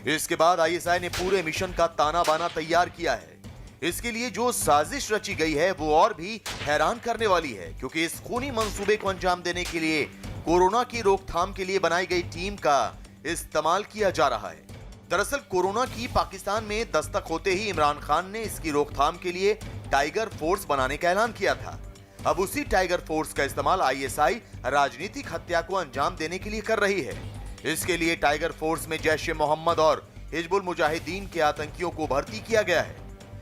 इसके बाद आईएसआई ने पूरे मिशन का ताना बाना तैयार किया है। इसके लिए जो साजिश रची गई है वो और भी हैरान करने वाली है, क्योंकि इस खूनी मंसूबे को अंजाम देने के लिए कोरोना की रोकथाम के लिए बनाई गई टीम का इस्तेमाल किया जा रहा है। दरअसल कोरोना की पाकिस्तान में दस्तक होते ही इमरान खान ने इसकी रोकथाम के लिए टाइगर फोर्स बनाने का ऐलान किया था। अब उसी टाइगर फोर्स का इस्तेमाल आईएसआई राजनीतिक हत्या को अंजाम देने के लिए कर रही है। इसके लिए टाइगर फोर्स में जैश-ए-मोहम्मद और हिजबुल मुजाहिदीन के आतंकियों को भर्ती किया गया है।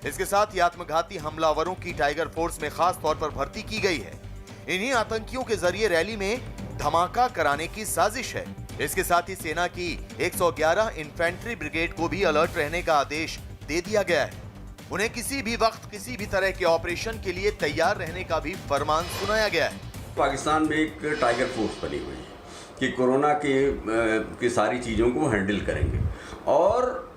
इसके साथ ही आत्मघाती हमलावरों की टाइगर फोर्स में खास तौर पर भर्ती की गई है। इन्हीं आतंकियों के जरिए रैली में धमाका कराने की साजिश है। इसके साथ ही सेना की 111 इन्फेंट्री ब्रिगेड को भी अलर्ट रहने का आदेश दे दिया गया है। उन्हें किसी भी वक्त किसी भी तरह के ऑपरेशन के लिए तैयार रहने का भी फरमान सुनाया गया है। पाकिस्तान में एक टाइगर फोर्स बनी हुई है कि कोरोना के सारी चीज़ों को हैंडल करेंगे और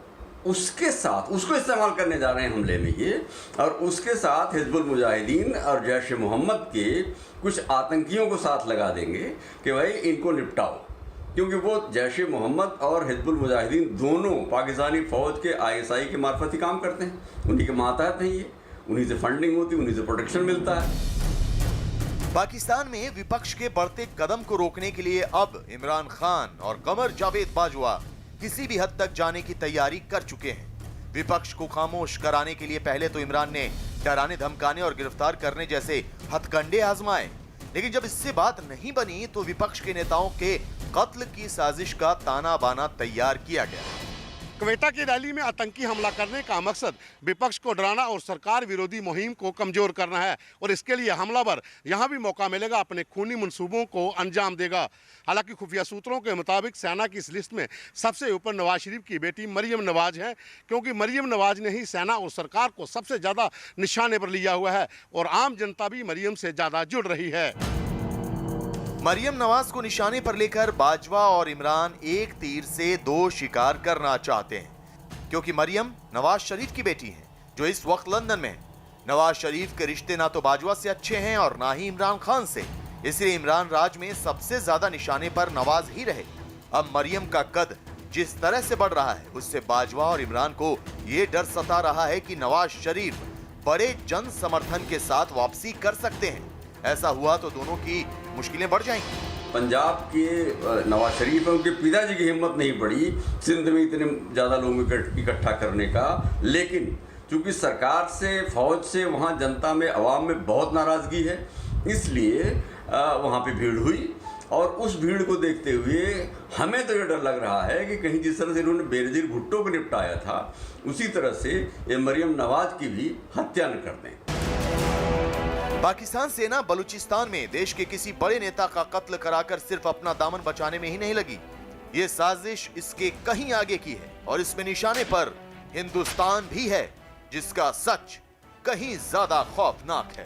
उसके साथ उसको इस्तेमाल करने जा रहे हैं हमले में ये, और उसके साथ हिजबुल मुजाहिदीन और जैश-ए-मोहम्मद के कुछ आतंकियों को साथ लगा देंगे कि भाई इनको निपटाओ, क्योंकि वो जैश-ए-मोहम्मद और हिजबुल मुजाहिदीन दोनों पाकिस्तानी फ़ौज के आईएसआई के मार्फत ही काम करते हैं। उन्हीं के मातहत हैं ये, उन्हीं से फंडिंग होती है, उन्हीं से प्रोटेक्शन मिलता है। पाकिस्तान में विपक्ष के बढ़ते कदम को रोकने के लिए अब इमरान खान और कमर जावेद बाजवा किसी भी हद तक जाने की तैयारी कर चुके हैं। विपक्ष को खामोश कराने के लिए पहले तो इमरान ने डराने धमकाने और गिरफ्तार करने जैसे हथकंडे आजमाए, लेकिन जब इससे बात नहीं बनी तो विपक्ष के नेताओं के कत्ल की साजिश का ताना बाना तैयार किया गया। क्वेटा की रैली में आतंकी हमला करने का मकसद विपक्ष को डराना और सरकार विरोधी मुहिम को कमजोर करना है और इसके लिए हमलावर यहां भी मौका मिलेगा अपने खूनी मंसूबों को अंजाम देगा। हालांकि खुफिया सूत्रों के मुताबिक सेना की इस लिस्ट में सबसे ऊपर नवाज शरीफ की बेटी मरियम नवाज है, क्योंकि मरियम नवाज ने ही सेना और सरकार को सबसे ज्यादा निशाने पर लिया हुआ है और आम जनता भी मरियम से ज्यादा जुड़ रही है। मरियम नवाज को निशाने पर लेकर बाजवा और इमरान एक तीर से दो शिकार करना चाहते हैं, क्योंकि मरियम नवाज शरीफ की बेटी है जो इस वक्त लंदन में है। नवाज शरीफ के रिश्ते ना तो बाजवा से अच्छे हैं और ना ही इमरान खान से, इसलिए इमरान राज में सबसे ज्यादा निशाने पर नवाज ही रहे। अब मरियम का कद जिस तरह से बढ़ रहा है उससे बाजवा और इमरान को यह डर सता रहा है कि नवाज शरीफ बड़े जन समर्थन के साथ वापसी कर सकते हैं। ऐसा हुआ तो दोनों की मुश्किलें बढ़ जाएंगी। पंजाब के नवाज शरीफ है, उनके पिताजी की हिम्मत नहीं पड़ी सिंध में इतने ज़्यादा लोगों को इकट्ठा करने का, लेकिन चूंकि सरकार से फौज से वहाँ जनता में अवाम में बहुत नाराज़गी है, इसलिए वहाँ पे भीड़ हुई और उस भीड़ को देखते हुए हमें तो ये डर लग रहा है कि कहीं जिस तरह से इन्होंने बेनज़ीर भुट्टो को निपटाया था उसी तरह से ये मरियम नवाज की भी हत्या न कर दें। पाकिस्तान सेना बलूचिस्तान में देश के किसी बड़े नेता का कत्ल कराकर सिर्फ अपना दामन बचाने में ही नहीं लगी, ये साजिश इसके कहीं आगे की है और इसमें निशाने पर हिंदुस्तान भी है, जिसका सच कहीं ज्यादा खौफनाक है।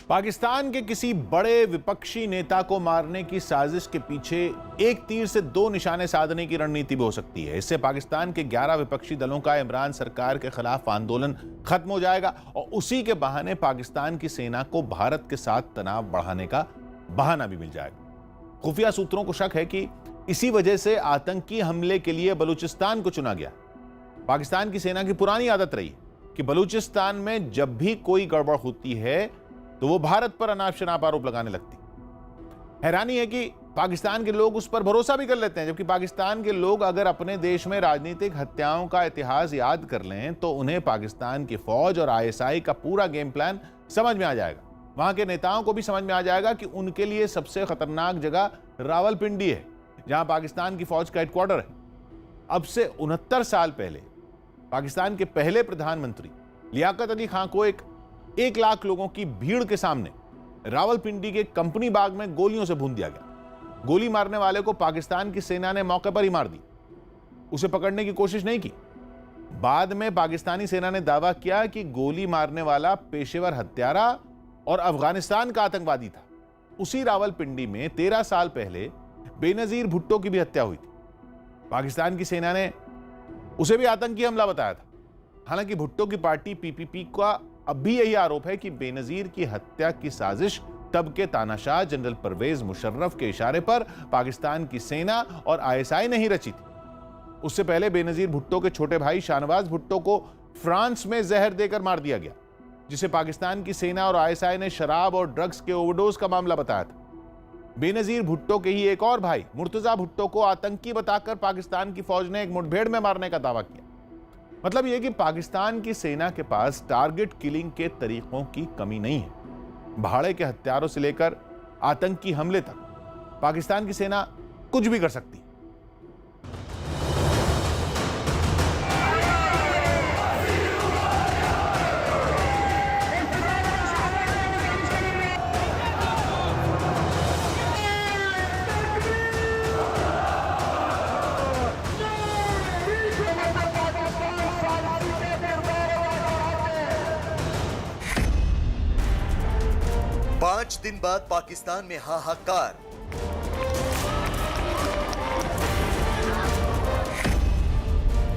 पाकिस्तान के किसी बड़े विपक्षी नेता को मारने की साजिश के पीछे एक तीर से दो निशाने साधने की रणनीति भी हो सकती है। इससे पाकिस्तान के 11 विपक्षी दलों का इमरान सरकार के खिलाफ आंदोलन खत्म हो जाएगा और उसी के बहाने पाकिस्तान की सेना को भारत के साथ तनाव बढ़ाने का बहाना भी मिल जाएगा। खुफिया सूत्रों को शक है कि इसी वजह से आतंकी हमले के लिए बलूचिस्तान को चुना गया। पाकिस्तान की सेना की पुरानी आदत रही कि बलूचिस्तान में जब भी कोई गड़बड़ होती है तो वो भारत पर अनाप शनाप आरोप लगाने लगती। हैरानी है कि पाकिस्तान के लोग उस पर भरोसा भी कर लेते हैं, जबकि पाकिस्तान के लोग अगर अपने देश में राजनीतिक हत्याओं का इतिहास याद कर लें तो उन्हें पाकिस्तान की फौज और आईएसआई का पूरा गेम प्लान समझ में आ जाएगा। वहां के नेताओं को भी समझ में आ जाएगा कि उनके लिए सबसे खतरनाक जगह रावलपिंडी है, जहां पाकिस्तान की फौज का हेडक्वार्टर है। अब से 69 साल पहले पाकिस्तान के पहले प्रधानमंत्री लियाकत अली खान को 1 लाख लोगों की भीड़ के सामने रावलपिंडी के कंपनी बाग में गोलियों से भून दिया गया। गोली मारने वाले को पाकिस्तान की सेना ने मौके पर ही मार दी, उसे पकड़ने की कोशिश नहीं की। बाद में पाकिस्तानी सेना ने दावा किया कि गोली मारने वाला पेशेवर हत्यारा और अफगानिस्तान का आतंकवादी था। उसी रावलपिंडी में 13 साल पहले बेनजीर भुट्टो की भी हत्या हुई थी। पाकिस्तान की सेना ने उसे भी आतंकी हमला बताया था। हालांकि भुट्टो की पार्टी पीपीपी का अब भी यही आरोप है कि बेनजीर की हत्या की साजिश तब के तानाशाह जनरल परवेज मुशर्रफ के इशारे पर पाकिस्तान की सेना और आईएसआई ने ही रची थी। उससे पहले बेनजीर भुट्टो के छोटे भाई शाहनवाज भुट्टो को फ्रांस में जहर देकर मार दिया गया, जिसे पाकिस्तान की सेना और आईएसआई ने शराब और ड्रग्स के ओवरडोज का मामला बताया था। बेनजीर भुट्टो के ही एक और भाई मुर्तजा भुट्टो को आतंकी बताकर पाकिस्तान की फौज ने एक मुठभेड़ में मारने का दावा किया। मतलब यह कि पाकिस्तान की सेना के पास टारगेट किलिंग के तरीकों की कमी नहीं है। भाड़े के हथियारों से लेकर आतंकी हमले तक पाकिस्तान की सेना कुछ भी कर सकती है। पांच दिन बाद पाकिस्तान में हाहाकार।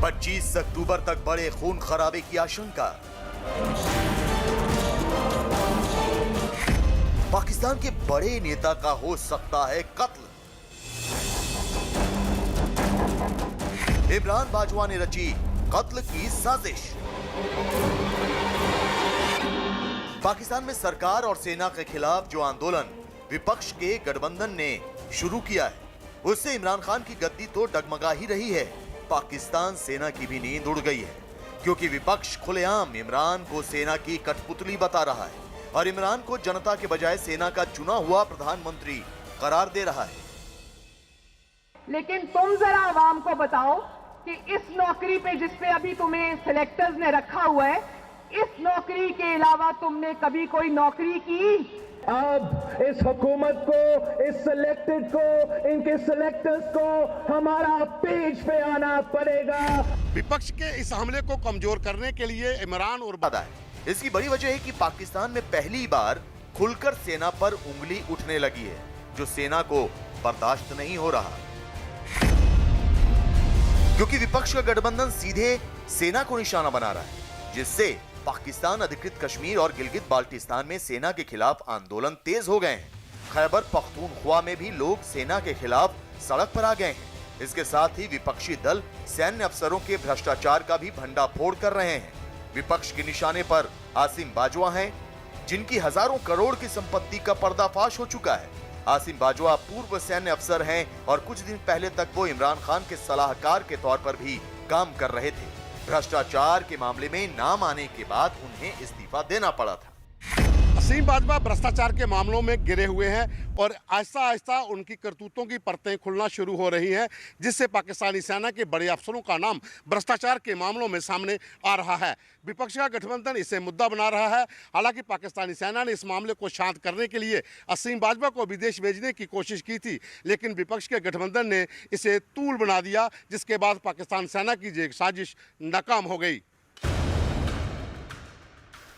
25 अक्टूबर तक बड़े खून खराबे की आशंका। पाकिस्तान के बड़े नेता का हो सकता है कत्ल। इमरान बाजवा ने रची कत्ल की साजिश। पाकिस्तान में सरकार और सेना के खिलाफ जो आंदोलन विपक्ष के गठबंधन ने शुरू किया है, उससे इमरान खान की गद्दी तो डगमगा ही रही है। पाकिस्तान सेना की भी नींद उड़ गई है, क्योंकि विपक्ष खुलेआम इमरान को सेना की कठपुतली बता रहा है और इमरान को जनता के बजाय सेना का चुना हुआ प्रधानमंत्री करार दे रहा है। लेकिन तुम जरा आवाम को बताओ कि इस नौकरी पे जिस पे अभी तुम्हें सिलेक्टर्स ने रखा हुआ है, इस नौकरी के अलावा तुमने कभी कोई नौकरी की? अब इस हुकूमत को, इस सिलेक्टेड को, इनके सिलेक्टर्स को हमारा पेज पे आना पड़ेगा। विपक्ष के इस हमले को कमजोर करने के लिए इमरान और है। इसकी बड़ी वजह है कि पाकिस्तान में पहली बार खुलकर सेना पर उंगली उठने लगी है, जो सेना को बर्दाश्त नहीं हो रहा, क्योंकि विपक्ष का गठबंधन सीधे सेना को निशाना बना रहा है, जिससे पाकिस्तान अधिकृत कश्मीर और गिलगित बाल्टिस्तान में सेना के खिलाफ आंदोलन तेज हो गए हैं। खैबर पख्तूनख्वा में भी लोग सेना के खिलाफ सड़क पर आ गए हैं। इसके साथ ही विपक्षी दल सैन्य अफसरों के भ्रष्टाचार का भी भंडाफोड़ कर रहे हैं। विपक्ष के निशाने पर आसिम बाजवा हैं, जिनकी हजारों करोड़ की संपत्ति का पर्दाफाश हो चुका है। आसिम बाजवा पूर्व सैन्य अफसर हैं और कुछ दिन पहले तक वो इमरान खान के सलाहकार के तौर पर भी काम कर रहे थे। भ्रष्टाचार के मामले में नाम आने के बाद उन्हें इस्तीफा देना पड़ा था। आसिम बाजवा भ्रष्टाचार के मामलों में गिरे हुए हैं और आहिस्ता आहिस्ता उनकी करतूतों की परतें खुलना शुरू हो रही हैं, जिससे पाकिस्तानी सेना के बड़े अफसरों का नाम भ्रष्टाचार के मामलों में सामने आ रहा है। विपक्ष का गठबंधन इसे मुद्दा बना रहा है। हालांकि पाकिस्तानी सेना ने इस मामले को शांत करने के लिए आसिम बाजवा को विदेश भेजने की कोशिश की थी, लेकिन विपक्ष के गठबंधन ने इसे तूल बना दिया, जिसके बाद पाकिस्तान सेना की ये साजिश नाकाम हो गई।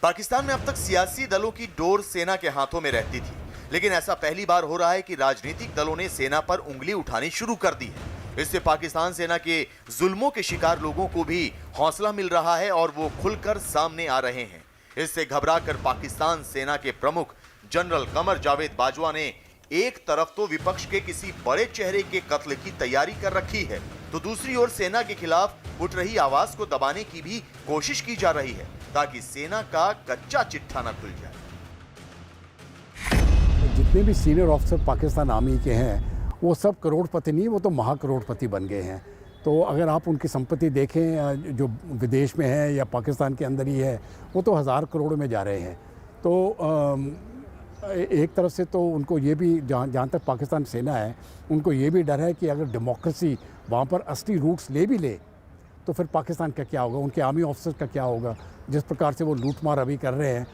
पाकिस्तान में अब तक सियासी दलों की डोर सेना के हाथों में रहती थी, लेकिन ऐसा पहली बार हो रहा है कि राजनीतिक दलों ने सेना पर उंगली उठानी शुरू कर दी है। इससे पाकिस्तान सेना के जुल्मों के शिकार लोगों को भी हौसला मिल रहा है और वो खुलकर सामने आ रहे हैं। इससे घबराकर पाकिस्तान सेना के प्रमुख जनरल कमर जावेद बाजवा ने एक तरफ तो विपक्ष के किसी बड़े चेहरे के कत्ल की तैयारी कर रखी है, तो दूसरी ओर सेना के खिलाफ उठ रही आवाज को दबाने की भी कोशिश की जा रही है, ताकि सेना का कच्चा चिट्ठा न खुल जाए। जितने भी सीनियर ऑफिसर पाकिस्तान आर्मी के हैं, वो सब करोड़पति नहीं, वो तो महाकरोड़पति बन गए हैं। तो अगर आप उनकी संपत्ति देखें जो विदेश में है या पाकिस्तान के अंदर ही है, वो तो हज़ार करोड़ में जा रहे हैं। तो एक तरफ से तो उनको ये भी, जहाँ तक पाकिस्तान सेना है, उनको ये भी डर है कि अगर डेमोक्रेसी वहाँ पर असली रूट्स ले भी ले, तो फिर पाकिस्तान का क्या होगा, उनके आर्मी ऑफिसर का क्या होगा, जिस प्रकार से वो लूटमार अभी कर रहे हैं।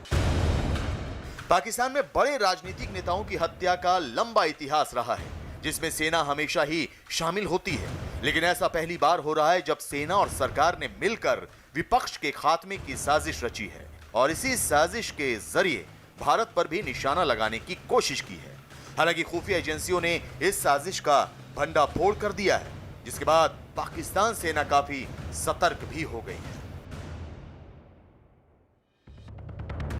पाकिस्तान में बड़े राजनीतिक नेताओं की हत्या का लंबा इतिहास रहा है, जिसमें सेना हमेशा ही शामिल होती है, लेकिन ऐसा पहली बार हो रहा है जब सेना और सरकार ने मिलकर विपक्ष के खात्मे की साजिश रची है और इसी साजिश के जरिए भारत पर भी निशाना लगाने की कोशिश की है। हालांकि खुफिया एजेंसियों ने इस साजिश का भंडाफोड़ कर दिया है, जिसके बाद पाकिस्तान सेना काफी सतर्क भी हो गई है।